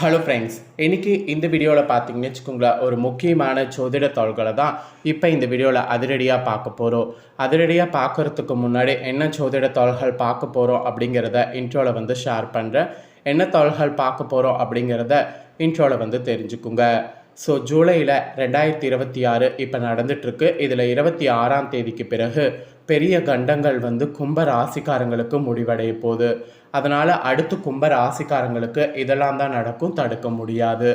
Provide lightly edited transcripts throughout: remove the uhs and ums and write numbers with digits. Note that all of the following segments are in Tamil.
ஹலோ ஃப்ரெண்ட்ஸ், இன்றைக்கி இந்த வீடியோவில் பார்த்தீங்கன்னு வச்சுக்கோங்களேன், ஒரு முக்கியமான ஜோதிட தாள்களை தான் இப்போ இந்த வீடியோவில் அதிரடியாக பார்க்க போகிறோம். அதிரடியாக பார்க்குறதுக்கு முன்னாடி என்ன ஜோதிட தாள்கள் பார்க்க போகிறோம் அப்படிங்கிறத இன்ட்ரோவில் ஷேர் பண்ணுறேன். என்ன தாள்கள் பார்க்க போகிறோம் அப்படிங்கிறத இன்ட்ரோவில் தெரிஞ்சுக்குங்க. ஸோ ஜூலையில் 2026 இப்போ நடந்துகிட்ருக்கு. இதில் 26ஆம் தேதிக்கு பிறகு பெரிய கண்டங்கள் கும்ப ராசிக்காரங்களுக்கு முடிவடைய போகுது. அதனால் அடுத்து கும்ப ராசிக்காரங்களுக்கு இதெல்லாம் தான் நடக்கும், தடுக்க முடியாது.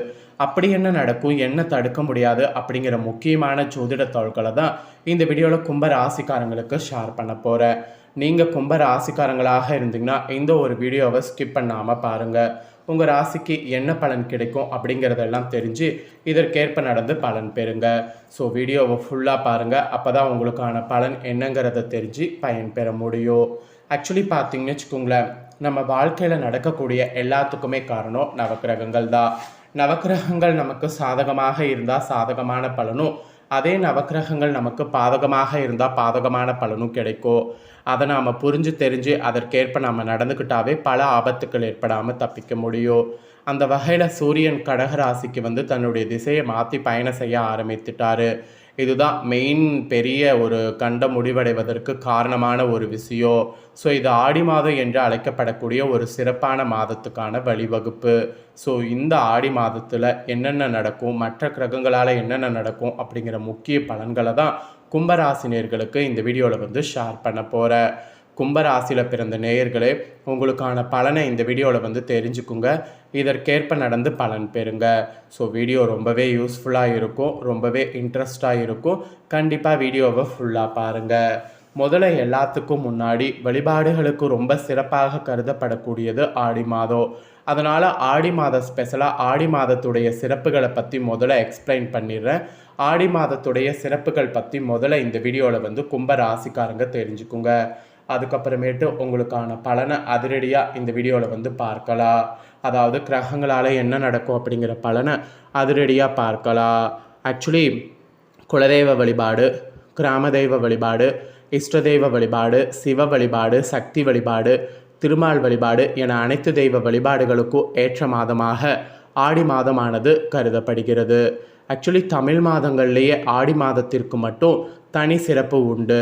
அப்படி என்ன நடக்கும், என்ன தடுக்க முடியாது அப்படிங்கிற முக்கியமான ஜோதிட தாள்களை தான் இந்த வீடியோவில் கும்ப ராசிக்காரங்களுக்கு ஷேர் பண்ண போகிறேன். நீங்கள் கும்ப ராசிக்காரங்களாக இருந்தீங்கன்னா இந்த ஒரு வீடியோவை ஸ்கிப் பண்ணாமல் பாருங்கள். உங்கள் ராசிக்கு என்ன பலன் கிடைக்கும் அப்படிங்கிறதெல்லாம் தெரிஞ்சு இதற்கேற்ப நடந்து பலன் பெறுங்க. ஸோ வீடியோவை ஃபுல்லாக பாருங்கள். அப்போ தான் உங்களுக்கான பலன் என்னங்கிறத தெரிஞ்சு பயன் பெற முடியும். ஆக்சுவலி பார்த்தீங்கன்னு வச்சுக்கோங்களேன், நம்ம வாழ்க்கையில் நடக்கக்கூடிய எல்லாத்துக்குமே காரணம் நவக்கிரகங்கள் தான். நவக்கிரகங்கள் நமக்கு சாதகமாக இருந்தால் சாதகமான பலனும், அதே நவக்கிரகங்கள் நமக்கு பாதகமாக இருந்தால் பாதகமான பலனும் கிடைக்கும். அதை நாம் புரிஞ்சு தெரிஞ்சு அதற்கேற்ப நம்ம நடந்துக்கிட்டாவே பல ஆபத்துக்கள் ஏற்படாமல் தப்பிக்க முடியும். அந்த வகையில் சூரியன் கடகராசிக்கு தன்னுடைய திசையை மாற்றி பயணம் செய்ய ஆரம்பித்துட்டார். இதுதான் மெயின் பெரிய ஒரு கண்ட முடிவடைவதற்கு காரணமான ஒரு விஷயம். ஸோ இது ஆடி மாதம் என்று அழைக்கப்படக்கூடிய ஒரு சிறப்பான மாதத்துக்கான வழிவகுப்பு. ஸோ இந்த ஆடி மாதத்தில் என்னென்ன நடக்கும், மற்ற கிரகங்களால் என்னென்ன நடக்கும் அப்படிங்கிற முக்கிய பலன்களை தான் கும்பராசினியர்களுக்கு இந்த வீடியோவில் ஷேர் பண்ண போகிறேன். கும்பராசியில் பிறந்த நேயர்களே, உங்களுக்கான பலனை இந்த வீடியோவில் தெரிஞ்சுக்குங்க. இதற்கேற்ப நடந்து பலன் பெறுங்க. ஸோ வீடியோ ரொம்பவே யூஸ்ஃபுல்லாக இருக்கும், ரொம்பவே இன்ட்ரெஸ்டாக இருக்கும். கண்டிப்பாக வீடியோவை ஃபுல்லாக பாருங்கள். முதல்ல எல்லாத்துக்கும் முன்னாடி வழிபாடுகளுக்கு ரொம்ப சிறப்பாக கருதப்படக்கூடியது ஆடி மாதம். அதனால் ஆடி மாத ஸ்பெஷலாக ஆடி மாதத்துடைய சிறப்புகளை பற்றி முதல்ல எக்ஸ்பிளைன் பண்ணிடுறேன். ஆடி மாதத்துடைய சிறப்புகள் பற்றி முதல்ல இந்த வீடியோவில் கும்ப ராசிக்காரங்க தெரிஞ்சுக்குங்க. அதுக்கப்புறமேட்டு உங்களுக்கான பலனை அதிரடியாக இந்த வீடியோவில் பார்க்கலாம். அதாவது கிரகங்களால் என்ன நடக்கும் அப்படிங்கிற பலனை அதிரடியாக பார்க்கலாம். ஆக்சுவலி குலதெய்வ வழிபாடு, கிராமதெய்வ வழிபாடு, இஷ்டதெய்வ வழிபாடு, சிவ வழிபாடு, சக்தி வழிபாடு, திருமால் வழிபாடு என அனைத்து தெய்வ வழிபாடுகளுக்கும் ஏற்ற மாதமாக ஆடி மாதமானது கருதப்படுகிறது. ஆக்சுவலி தமிழ் மாதங்கள்லேயே ஆடி மாதத்திற்கு மட்டும் தனி சிறப்பு உண்டு.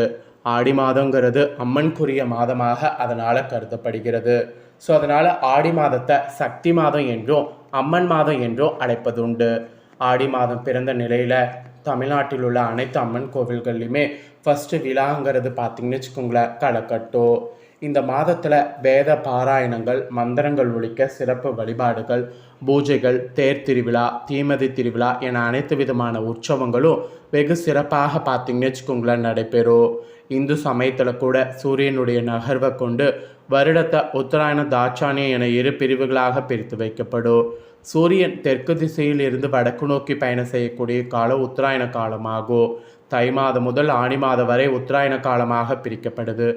ஆடி மாதங்கிறது அம்மனுக்குரிய மாதமாக அதனால் கருதப்படுகிறது. ஸோ அதனால் ஆடி மாதத்தை சக்தி மாதம் என்றும் அம்மன் மாதம் என்றும் அழைப்பதுண்டு. ஆடி மாதம் பிறந்த நிலையில் தமிழ்நாட்டில் உள்ள அனைத்து அம்மன் கோவில்கள்லையுமே ஃபஸ்ட்டு விழாங்கிறது பார்த்திங்கன்னு வச்சுக்கோங்களேன், களக்கட்டோ. இந்த மாதத்தில் வேத பாராயணங்கள், மந்திரங்கள் ஒழிக்க சிறப்பு வழிபாடுகள், பூஜைகள், தேர் திருவிழா, தீமதி திருவிழா என அனைத்து விதமான உற்சவங்களும் வெகு சிறப்பாக பார்த்திங்கன்னு வச்சுக்கோங்களேன் நடைபெறும். இந்து சமயத்தில் கூட சூரியனுடைய நகர்வை கொண்டு வருடத்தை உத்தராயண தாட்சாணியம் என இரு பிரிவுகளாக பிரித்து வைக்கப்படும். சூரியன் தெற்கு திசையில் இருந்து வடக்கு நோக்கி பயணம் செய்யக்கூடிய காலம் உத்தராயண காலமாகும். தை மாதம் முதல் ஆணி மாதம் வரை உத்தராயண காலமாக பிரிக்கப்படுது.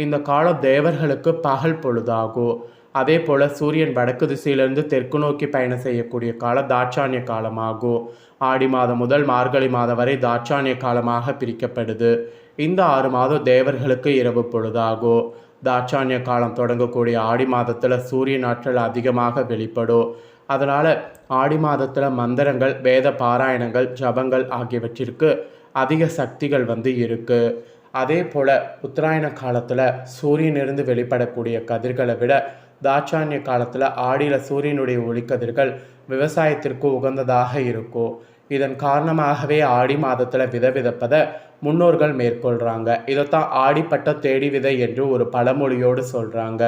இந்த காலம் தேவர்களுக்கு பகல் பொழுதாகும். அதே போல் சூரியன் வடக்கு திசையிலிருந்து தெற்கு நோக்கி பயணம் செய்யக்கூடிய காலம் தாட்சாணிய காலமாகும். ஆடி மாதம் முதல் மார்கழி மாதம் வரை தாட்சாணிய காலமாக பிரிக்கப்படுது. இந்த 6 மாதம் தேவர்களுக்கு இரவு பொழுதாகும். தாட்சாணிய காலம் தொடங்கக்கூடிய ஆடி மாதத்தில் சூரியன் ஆற்றல் அதிகமாக வெளிப்படும். அதனால் ஆடி மாதத்தில் மந்திரங்கள், வேத பாராயணங்கள், ஜபங்கள் ஆகியவற்றிற்கு அதிக சக்திகள் இருக்குது. அதே போல் உத்தராயண காலத்தில் சூரியனிலிருந்து வெளிப்படக்கூடிய கதிர்களை விட தாட்சாணிய காலத்தில் ஆடியில் சூரியனுடைய ஒளிக்கதிர்கள் விவசாயத்திற்கு உகந்ததாக இருக்கும். இதன் காரணமாகவே ஆடி மாதத்தில் விதை விதைப்பதை முன்னோர்கள் மேற்கொள்கிறாங்க. இதைத்தான் ஆடிப்பட்ட தேடி விதை என்று ஒரு பழமொழியோடு சொல்கிறாங்க.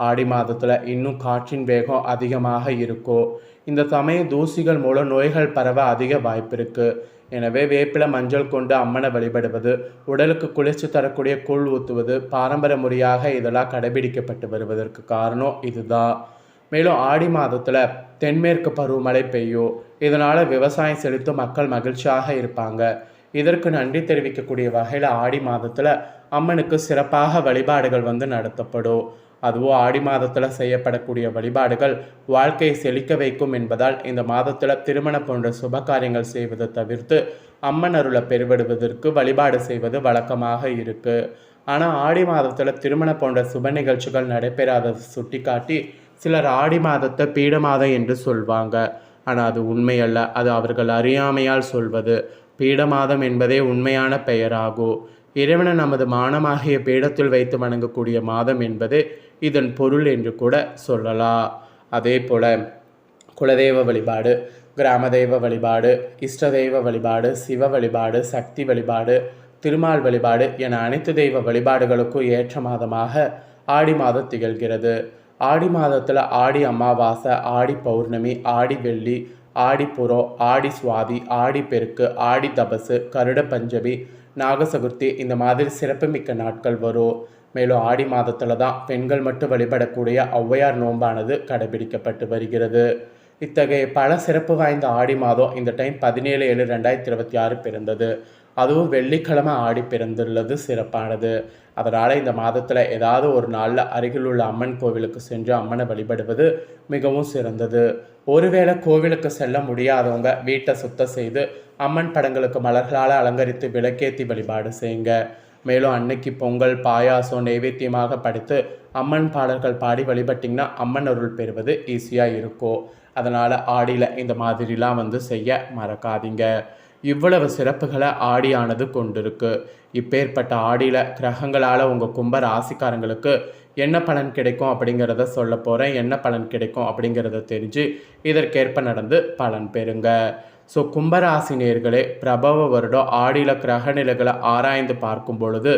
ஆடி மாதத்தில் இன்னும் காற்றின் வேகம் அதிகமாக இருக்கும். இந்த சமய தூசிகள் மூலம் நோய்கள் பரவ அதிக வாய்ப்பு இருக்குது. எனவே வேப்பிலை, மஞ்சள் கொண்டு அம்மனை வழிபடுவது, உடலுக்கு குளிர்ச்சி தரக்கூடிய கூழ் ஊற்றுவது பாரம்பரிய முறையாக இதெல்லாம் கடைபிடிக்கப்பட்டு வருவதற்கு காரணம் இதுதான். மேலும் ஆடி மாதத்தில் தென்மேற்கு பருவமழை பெய்யும். இதனால் விவசாயம் செழித்து மக்கள் மகிழ்ச்சியாக இருப்பாங்க. இதற்கு நன்றி தெரிவிக்கக்கூடிய வகையில் ஆடி மாதத்தில் அம்மனுக்கு சிறப்பாக வழிபாடுகள் நடத்தப்படும். அதுவும் ஆடி மாதத்தில் செய்யப்படக்கூடிய வழிபாடுகள் வாழ்க்கையை செழிக்க வைக்கும் என்பதால் இந்த மாதத்தில் திருமணம் போன்ற சுப காரியங்கள் செய்வதை தவிர்த்து அம்மன் அருளை பெறுவதற்கு வழிபாடு செய்வது வழக்கமாக இருக்குது. ஆனால் ஆடி மாதத்தில் திருமணம் போன்ற சுப நிகழ்ச்சிகள் நடைபெறாததை சுட்டி காட்டி சிலர் ஆடி மாதத்தை பீட மாதம் என்று சொல்வாங்க. ஆனால் அது உண்மையல்ல. அது அவர்கள் அறியாமையால் சொல்வது. பீட மாதம் என்பதே உண்மையான பெயராகும். இறைவனை நமது மானமாகிய பீடத்தில் வைத்து வணங்கக்கூடிய மாதம் என்பது இதன் பொருள் என்று கூட சொல்லலாம். அதே போல் குலதெய்வ வழிபாடு, கிராம தெய்வ வழிபாடு, இஷ்ட தெய்வ வழிபாடு, சிவ வழிபாடு, சக்தி வழிபாடு, திருமால் வழிபாடு என அனைத்து தெய்வ வழிபாடுகளுக்கும் ஏற்ற மாதமாக ஆடி மாதம் திகழ்கிறது. ஆடி மாதத்தில் ஆடி அமாவாசை, ஆடி பௌர்ணமி, ஆடி வெள்ளி, ஆடி புரம், ஆடி சுவாதி, ஆடி பெருக்கு, ஆடி தபசு, கருட பஞ்சமி, நாகசதுர்த்தி இந்த மாதிரி சிறப்புமிக்க நாட்கள் வரும். மேலும் ஆடி மாதத்தில் தான் பெண்கள் மட்டும் வழிபடக்கூடிய ஔவையார் நோன்பானது கடைபிடிக்கப்பட்டு வருகிறது. இத்தகைய பல சிறப்பு வாய்ந்த ஆடி மாதம் இந்த டைம் 17/7/2026 பிறந்தது. அதுவும் வெள்ளிக்கிழமை ஆடி பிறந்துள்ளது சிறப்பானது. அதனால் இந்த மாதத்தில் ஏதாவது ஒரு நாளில் அருகில் உள்ள அம்மன் கோவிலுக்கு சென்று அம்மனை வழிபடுவது மிகவும் சிறந்தது. ஒருவேளை கோவிலுக்கு செல்ல முடியாதவங்க வீட்டை சுத்தம் செய்து அம்மன் படங்களுக்கு மலர்களால் அலங்கரித்து விளக்கேற்றி வழிபாடு செய்யுங்க. மேலும் அன்னைக்கு பொங்கல், பாயாசம் நைவேத்தியமாக படைத்து அம்மன் பாடல்கள் பாடி வழிபட்டிங்கன்னா அம்மன் அருள் பெறுவது ஈஸியாக இருக்கும். அதனால் ஆடியில் இந்த மாதிரிலாம் செய்ய மறக்காதீங்க. இவ்வளவு சிறப்புகளை ஆடியானது கொண்டிருக்கு. இப்பேற்பட்ட ஆடியில் கிரகங்களால் உங்கள் கும்ப ராசிக்காரங்களுக்கு என்ன பலன் கிடைக்கும் அப்படிங்கிறத சொல்ல போகிறேன். என்ன பலன் கிடைக்கும் அப்படிங்கிறத தெரிஞ்சு இதற்கேற்ப நடந்து பலன் பெறுங்க. ஸோ கும்பராசி நேயர்களே, பிரபவ வருடம் ஆடியில் கிரக நிலைகளை ஆராய்ந்து பார்க்கும் பொழுது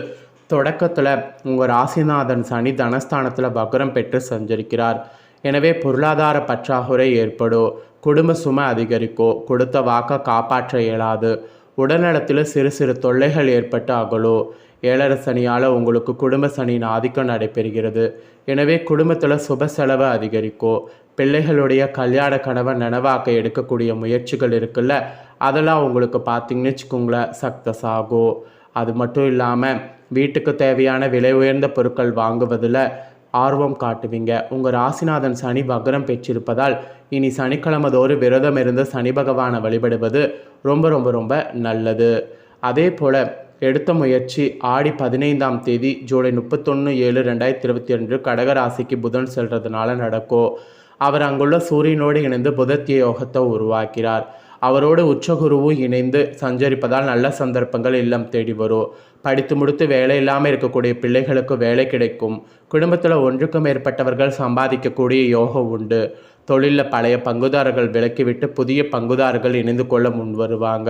தொடக்கத்தில் உங்கள் ராசிநாதன் சனி தனஸ்தானத்தில் வக்ரம் பெற்று சஞ்சரிக்கிறார். எனவே பொருளாதார பற்றாக்குறை ஏற்படும். குடும்ப சுமை அதிகரிக்கும். கொடுத்த வாக்கை காப்பாற்ற இயலாது. உடல்நலத்தில் சிறு சிறு தொல்லைகள் ஏற்பட்டு அகலும். 7 சனியால் உங்களுக்கு குடும்ப சனியின் ஆதிக்கம் நடைபெறுகிறது. எனவே குடும்பத்தில் சுப செலவு அதிகரிக்கும். பிள்ளைகளுடைய கல்யாண கனவை நனவாக்க எடுக்கக்கூடிய முயற்சிகள் இருக்குல்ல, அதெல்லாம் உங்களுக்கு பார்த்திங்கன்னு வச்சுக்கோங்களேன் சக்ஸஸ் ஆகும். அது மட்டும் இல்லாமல் வீட்டுக்கு தேவையான விலை உயர்ந்த பொருட்கள் வாங்குவதில் ஆர்வம் காட்டுவீங்க. உங்கள் ராசிநாதன் சனி வக்ரம் பெற்றிருப்பதால் இனி சனிக்கிழமை தோறும் விரதம் இருந்து சனி பகவானை வழிபடுவது ரொம்ப ரொம்ப ரொம்ப நல்லது. அதே போல் எடுத்த முயற்சி ஆடி 15ஆம் தேதி ஜூலை 31/7/2022 கடகராசிக்கு புதன் செல்றதுனால நடக்கும். அவர் அங்குள்ள சூரியனோடு இணைந்து புதத்திய யோகத்தை உருவாக்கிறார். அவரோடு உச்சகுருவும் இணைந்து சஞ்சரிப்பதால் நல்ல சந்தர்ப்பங்கள் இல்லம் தேடி வரும். படித்து முடித்து வேலை இல்லாமல் இருக்கக்கூடிய பிள்ளைகளுக்கு வேலை கிடைக்கும். குடும்பத்தில் ஒன்றுக்கும் மேற்பட்டவர்கள் சம்பாதிக்கக்கூடிய யோகம் உண்டு. தொழிலில் பழைய பங்குதாரர்கள் விலக்கிவிட்டு புதிய பங்குதாரர்கள் இணைந்து கொள்ள முன் வருவாங்க.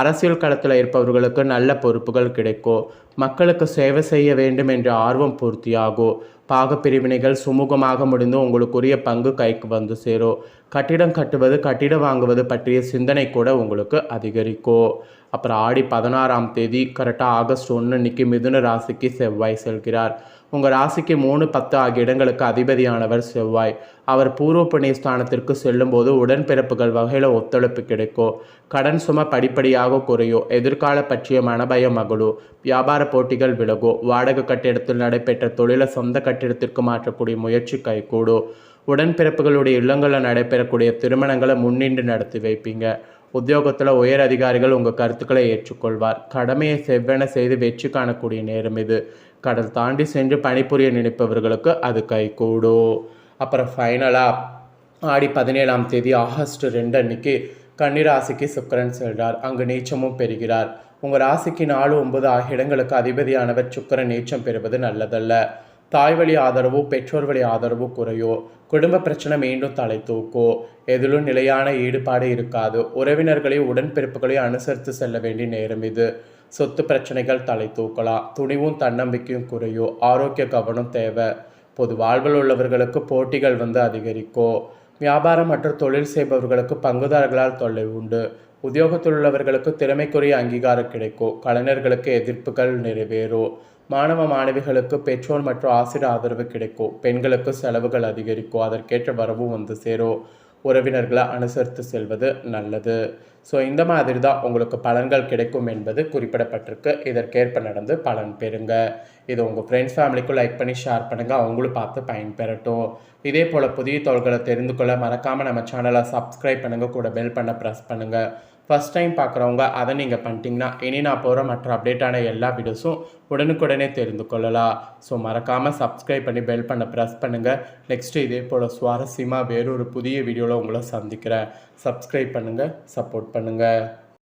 அரசியல் களத்தில் இருப்பவர்களுக்கு நல்ல பொறுப்புகள் கிடைக்கும். மக்களுக்கு சேவை செய்ய வேண்டும் என்ற ஆர்வம் பூர்த்தியாகும். பாகப்பிரிவினைகள் சுமூகமாக முடிந்து உங்களுக்குரிய பங்கு கைக்கு வந்து சேரும். கட்டிடம் கட்டுவது, கட்டிடம் வாங்குவது பற்றிய சிந்தனை கூட உங்களுக்கு அதிகரிக்கும். அப்புறம் ஆடி 16ஆம் தேதி கரெக்டாக ஆகஸ்ட் 1 அன்னைக்கு மிதுன ராசிக்கு செவ்வாய் செல்கிறார். உங்கள் ராசிக்கு 3, 10 ஆகிய இடங்களுக்கு அதிபதியானவர் செவ்வாய். அவர் பூர்வ புண்ணிய ஸ்தானத்திற்கு செல்லும்போது உடன்பிறப்புகள் வகையில் ஒத்துழைப்பு கிடைக்கும். கடன் சுமை படிப்படியாக குறையும். எதிர்கால பற்றிய மனபயம் அகலும். வியாபார போட்டிகள் விலகும். வாடகை கட்டிடத்தில் நடைபெற்ற தொழிலை சொந்த கட்டிடத்திற்கு மாற்றக்கூடிய முயற்சி கைகூடும். உடன்பிறப்புகளுடைய இல்லங்களில் நடைபெறக்கூடிய திருமணங்களை முன்னின்று நடத்தி வைப்பீங்க. உத்தியோகத்தில் உயர் அதிகாரிகள் உங்கள் கருத்துக்களை ஏற்றுக்கொள்வார். கடமையை செவ்வென செய்து வெற்றி காணக்கூடிய நேரம் இது. கடல் தாண்டி சென்று பணிபுரிய நினைப்பவர்களுக்கு அது கைகூடும். அப்புறம் ஃபைனலாக ஆடி 17ஆம் தேதி ஆகஸ்ட் 2 அன்னைக்கு கன்னிராசிக்கு சுக்கிரன் செல்கிறார். அங்கு நீச்சமும் பெறுகிறார். உங்கள் ராசிக்கு 4, 9 ஆகிய இடங்களுக்கு அதிபதியானவர் சுக்கிரன் நீச்சம் பெறுவது நல்லதல்ல. தாய் வழி ஆதரவு, பெற்றோர் வழி ஆதரவு குறையும். குடும்ப பிரச்சனை மீண்டும் தலை தூக்கும். எதிலும் நிலையான ஈடுபாடு இருக்காது. உறவினர்களை உடன்பிறப்புகளை அனுசரித்து செல்ல வேண்டிய நேரம் இது. சொத்து பிரச்சனைகள் தலை தூக்கலாம். துணிவும் தன்னம்பிக்கையும் குறையும். ஆரோக்கிய கவனம் தேவை. பொது வாழ்வில் உள்ளவர்களுக்கு போட்டிகள் அதிகரிக்கும். வியாபாரம் மற்றும் தொழில் செய்பவர்களுக்கு பங்குதாரர்களால் தொல்லை உண்டு. உத்தியோகத்தில் உள்ளவர்களுக்கு திறமைக்குரிய அங்கீகாரம் கிடைக்கும். கலைஞர்களுக்கு எதிர்ப்புகள் நிறைவேறும். மாணவ மாணவிகளுக்கு பெற்றோர் மற்றும் ஆசிரியர் ஆதரவு கிடைக்கும். பெண்களுக்கு செலவுகள் அதிகரிக்கும். அதற்கேற்ற வரவும் சேரும். உறவினர்களை அனுசரித்து செல்வது நல்லது. ஸோ இந்த மாதிரி தான் உங்களுக்கு பலன்கள் கிடைக்கும் என்பது குறிப்பிடப்பட்டிருக்கு. இதற்கேற்ப நடந்து பலன் பெறுங்க. இது உங்கள் ஃப்ரெண்ட்ஸ் ஃபேமிலிக்கும் லைக் பண்ணி ஷேர் பண்ணுங்கள். அவங்களும் பார்த்து பயன்பெறட்டும். இதே போல் புதிய தகவல்களை தெரிந்து கொள்ள மறக்காமல் நம்ம சேனலை சப்ஸ்கிரைப் பண்ணுங்கள். கூட பெல் பண்ண ப்ரெஸ் பண்ணுங்கள். ஃபஸ்ட் டைம் பார்க்குறவங்க அதை நீங்கள் பண்ணிட்டீங்கன்னா இனி நான் போகிற மற்ற அப்டேட்டான எல்லா வீடியோஸும் உடனுக்குடனே தெரிந்து கொள்ளலாம். ஸோ மறக்காமல் சப்ஸ்கிரைப் பண்ணி பெல் பண்ண ப்ரெஸ் பண்ணுங்கள். நெக்ஸ்ட்டு இதே போல் சுவாரஸ்யமாக வேறொரு புதிய வீடியோவில் உங்களை சந்திக்கிறேன். சப்ஸ்கிரைப் பண்ணுங்கள், சப்போர்ட் பண்ணுங்கள்.